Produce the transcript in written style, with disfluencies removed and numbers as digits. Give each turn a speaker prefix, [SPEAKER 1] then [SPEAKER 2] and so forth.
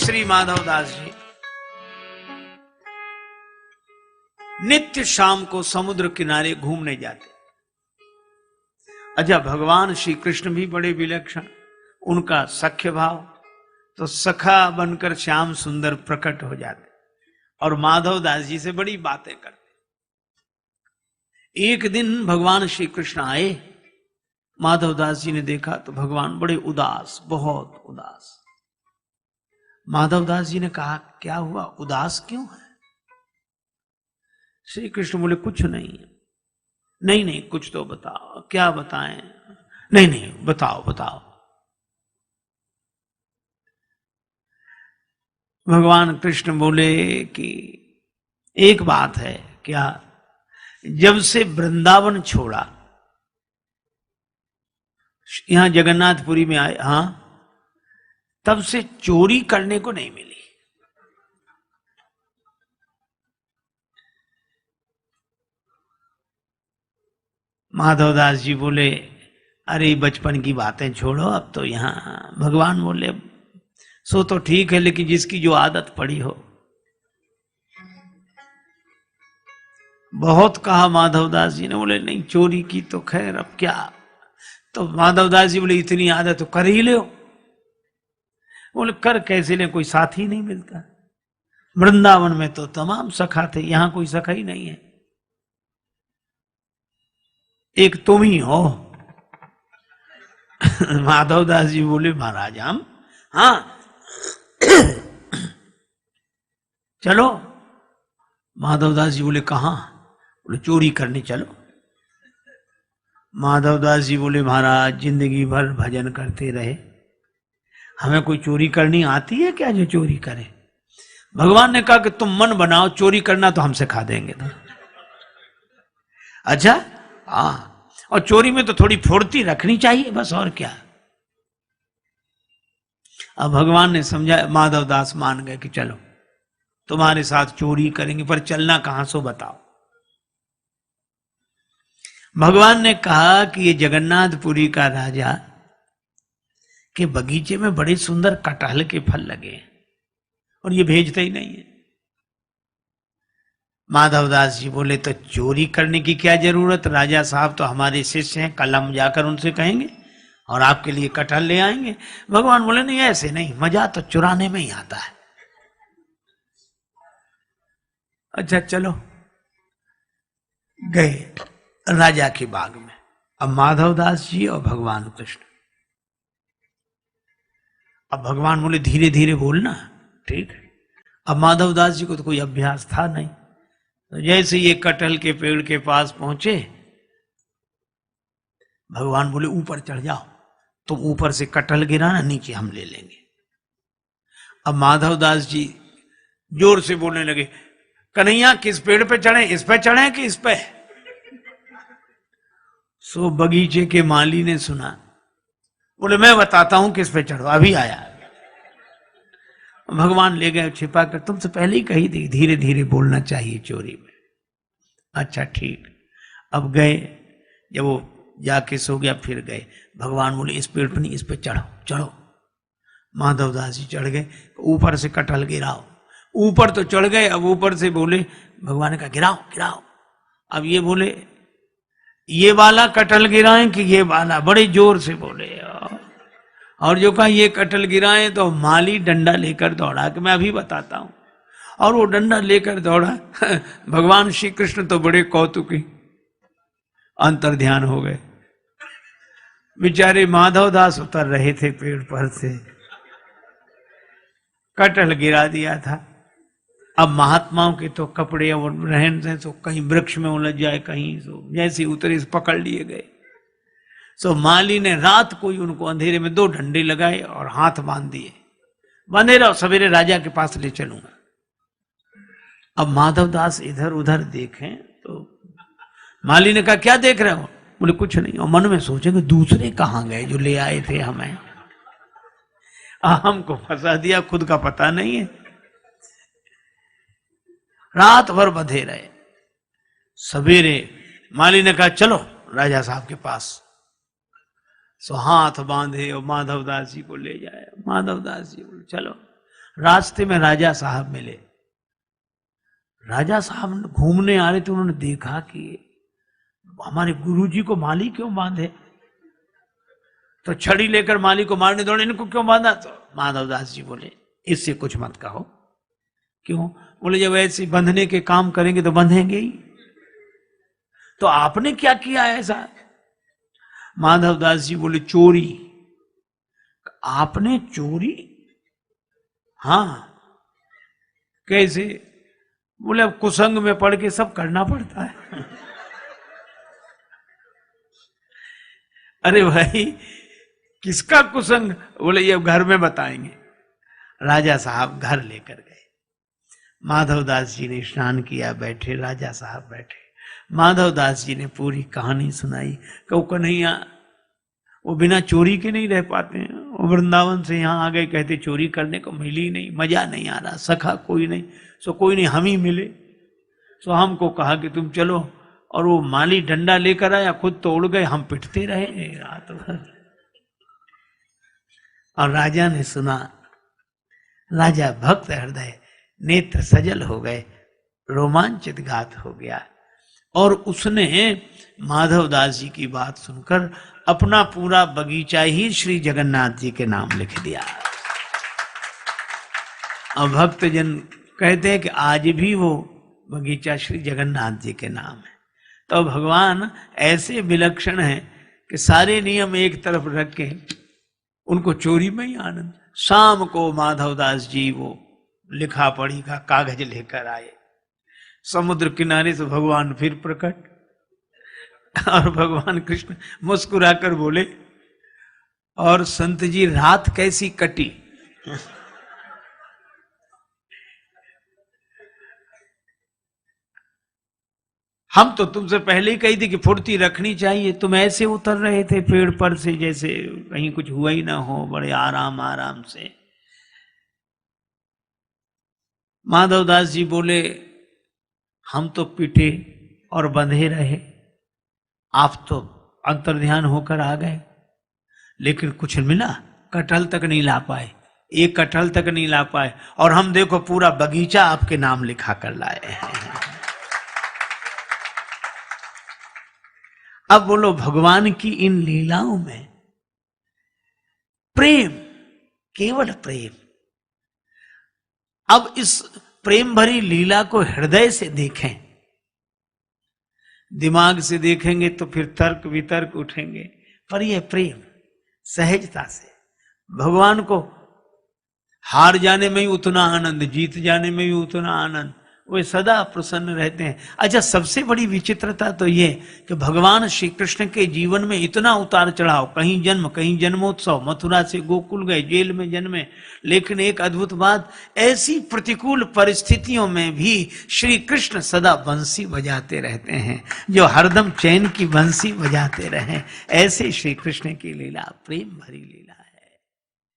[SPEAKER 1] श्री माधवदास जी नित्य शाम को समुद्र किनारे घूमने जाते। अच्छा, भगवान श्री कृष्ण भी बड़े विलक्षण, उनका सख्य भाव, तो सखा बनकर श्याम सुंदर प्रकट हो जाते और माधवदास जी से बड़ी बातें करते। एक दिन भगवान श्री कृष्ण आए, माधवदास जी ने देखा तो भगवान बड़े उदास, बहुत उदास। माधवदास जी ने कहा, क्या हुआ, उदास क्यों है? श्री कृष्ण बोले, कुछ नहीं। नहीं नहीं, कुछ तो बताओ। क्या बताएं? नहीं नहीं, बताओ बताओ। भगवान कृष्ण बोले कि एक बात है। क्या? जब से वृंदावन छोड़ा, यहां जगन्नाथपुरी में आए, हां, तब से चोरी करने को नहीं मिली। माधवदास जी बोले, अरे बचपन की बातें छोड़ो, अब तो यहां। भगवान बोले, सो तो ठीक है, लेकिन जिसकी जो आदत पड़ी हो। बहुत कहा माधवदास जी ने, बोले नहीं, चोरी की तो खैर, अब क्या। तो माधवदास जी बोले, इतनी आदत तो कर ही लो। बोले, कर कैसे ले, कोई साथी नहीं मिलता। वृंदावन में तो तमाम सखा थे, यहां कोई सखा ही नहीं है, एक तुम ही हो। माधवदास जी बोले, महाराज हम, हाँ चलो। माधवदास जी बोले, कहां? बोले, चोरी करने चलो। माधवदास जी बोले, महाराज जिंदगी भर भजन करते रहे, हमें कोई चोरी करनी आती है क्या जो चोरी करे? भगवान ने कहा कि तुम मन बनाओ, चोरी करना तो हम सिखा देंगे। तो अच्छा, हाँ, और चोरी में तो थोड़ी फुर्ती रखनी चाहिए, बस, और क्या। अब भगवान ने समझा, माधवदास मान गए कि चलो तुम्हारे साथ चोरी करेंगे, पर चलना कहां सो बताओ। भगवान ने कहा कि ये जगन्नाथपुरी का राजा के बगीचे में बड़े सुंदर कटहल के फल लगे हैं और ये भेजते ही नहीं है। माधवदास जी बोले, तो चोरी करने की क्या जरूरत, राजा साहब तो हमारे शिष्य हैं, कल हम जाकर उनसे कहेंगे और आपके लिए कटहल ले आएंगे। भगवान बोले, नहीं, ऐसे नहीं, मजा तो चुराने में ही आता है। अच्छा चलो, गए राजा के बाग में। अब माधवदास जी और भगवान कृष्ण। अब भगवान बोले, धीरे धीरे बोलना, ठीक है। अब माधवदास जी को तो कोई अभ्यास था नहीं, तो जैसे ये कटहल के पेड़ के पास पहुंचे, भगवान बोले, ऊपर चढ़ जाओ, तुम ऊपर से कटहल गिराना, नीचे हम ले लेंगे। अब माधवदास जी जोर से बोलने लगे, कन्हैया किस पेड़ पे चढ़े, इस पे चढ़े कि इस पे? सो बगीचे के माली ने सुना, बोले, मैं बताता हूं किस पे चढ़ो, अभी आया। भगवान ले गए छिपा कर, तुमसे पहले ही कही थी धीरे धीरे बोलना चाहिए चोरी में। अच्छा ठीक। अब गए, जब वो जाके सो गया, फिर गए। भगवान बोले, इस पेड़ पर नहीं, इस पे चढ़ो, चढ़ो। माधवदास जी चढ़ गए, ऊपर से कटहल गिराओ। ऊपर तो चढ़ गए, अब ऊपर से बोले, भगवान ने कहा, गिराओ गिराओ। अब ये बोले, ये वाला कटहल गिराएं कि ये वाला, बड़े जोर से बोले। और जो कहा ये कटहल गिराएं, तो माली डंडा लेकर दौड़ा कि मैं अभी बताता हूं। और वो डंडा लेकर दौड़ा। भगवान श्री कृष्ण तो बड़े कौतुकी, अंतर ध्यान हो गए। बेचारे माधवदास उतर रहे थे पेड़ पर से, कटहल गिरा दिया था। अब महात्माओं के तो कपड़े और रहन सहन, तो कहीं वृक्ष में उलझ जाए, कहीं सो जैसे उतरे पकड़ लिए गए। सो माली ने रात को ही उनको अंधेरे में 2 डंडे लगाए और हाथ बांध दिए, बंधे रहो, सवेरे राजा के पास ले चलूंगा। अब माधवदास इधर उधर देखें तो माली ने कहा, क्या देख रहे हो? बोले, कुछ नहीं। और मन में सोचेंगे, दूसरे कहां गए जो ले आए थे हमें, हमको फंसा दिया, खुद का पता नहीं है। रात भर बंधे रहे। सवेरे माली ने कहा, चलो राजा साहब के पास। सो हाथ बांधे और माधवदास जी को ले जाए। माधवदास जी बोले, चलो। रास्ते में राजा साहब मिले। राजा साहब घूमने आ रहे थे, उन्होंने देखा कि हमारे गुरुजी को माली क्यों बांधे, तो छड़ी लेकर माली को मारने दौड़े, इनको क्यों बांधा? तो माधवदास जी बोले इससे कुछ मत कहो। क्यों? बोले जब ऐसे बंधने के काम करेंगे तो बंधेंगे ही, तो आपने क्या किया ऐसा? माधवदास जी बोले चोरी। आपने चोरी? हाँ। कैसे? बोले अब कुसंग में पड़ के सब करना पड़ता है। अरे भाई किसका कुसंग? बोले ये घर में बताएंगे। राजा साहब घर लेकर गए। माधवदास जी ने स्नान किया, बैठे, राजा साहब बैठे। माधवदास जी ने पूरी कहानी सुनाई। कहो कन्हैया वो बिना चोरी के नहीं रह पाते हैं। वो वृंदावन से यहाँ आ गए, कहते चोरी करने को मिली नहीं, मजा नहीं आ रहा, सखा कोई नहीं, सो कोई नहीं हम ही मिले। सो हमको कहा कि तुम चलो, और वो माली डंडा लेकर आया, खुद तो उड़ गए, हम पिटते रहे रात भर। और राजा ने सुना, राजा भक्त हृदय, नेत्र सजल हो गए, रोमांचित गात हो गया, और उसने माधवदास जी की बात सुनकर अपना पूरा बगीचा ही श्री जगन्नाथ जी के नाम लिख दिया। और भक्तजन कहते हैं कि आज भी वो बगीचा श्री जगन्नाथ जी के नाम है। तो भगवान ऐसे विलक्षण हैं कि सारे नियम एक तरफ रख के उनको चोरी में ही आनंद। शाम को माधवदास जी वो लिखा पढ़ी का कागज लेकर आए। समुद्र किनारे से भगवान फिर प्रकट, और भगवान कृष्ण मुस्कुराकर बोले, और संत जी रात कैसी कटी? हम तो तुमसे पहले ही कही थी कि फुर्ती रखनी चाहिए, तुम ऐसे उतर रहे थे पेड़ पर से जैसे कहीं कुछ हुआ ही ना हो, बड़े आराम आराम से। माधवदास जी बोले हम तो पिटे और बंधे रहे, आप तो अंतर्ध्यान होकर आ गए, लेकिन कुछ मिला? कटहल तक नहीं ला पाए, एक कटहल तक नहीं ला पाए, और हम देखो पूरा बगीचा आपके नाम लिखा कर लाए हैं। अब बोलो भगवान की इन लीलाओं में प्रेम, केवल प्रेम। अब इस प्रेम भरी लीला को हृदय से देखें। दिमाग से देखेंगे तो फिर तर्क वितर्क उठेंगे, पर यह प्रेम सहजता से, भगवान को हार जाने में ही उतना आनंद, जीत जाने में भी उतना आनंद, वे सदा प्रसन्न रहते हैं। अच्छा, सबसे बड़ी विचित्रता तो ये कि भगवान श्री कृष्ण के जीवन में इतना उतार चढ़ाव, कहीं जन्म, कहीं जन्मोत्सव, मथुरा से गोकुल गए, जेल में जन्मे, लेकिन एक अद्भुत बात, ऐसी प्रतिकूल परिस्थितियों में भी श्री कृष्ण सदा बंसी बजाते रहते हैं, जो हरदम चैन की बंसी बजाते रहे। ऐसे श्री कृष्ण की लीला प्रेम भरी लीला है।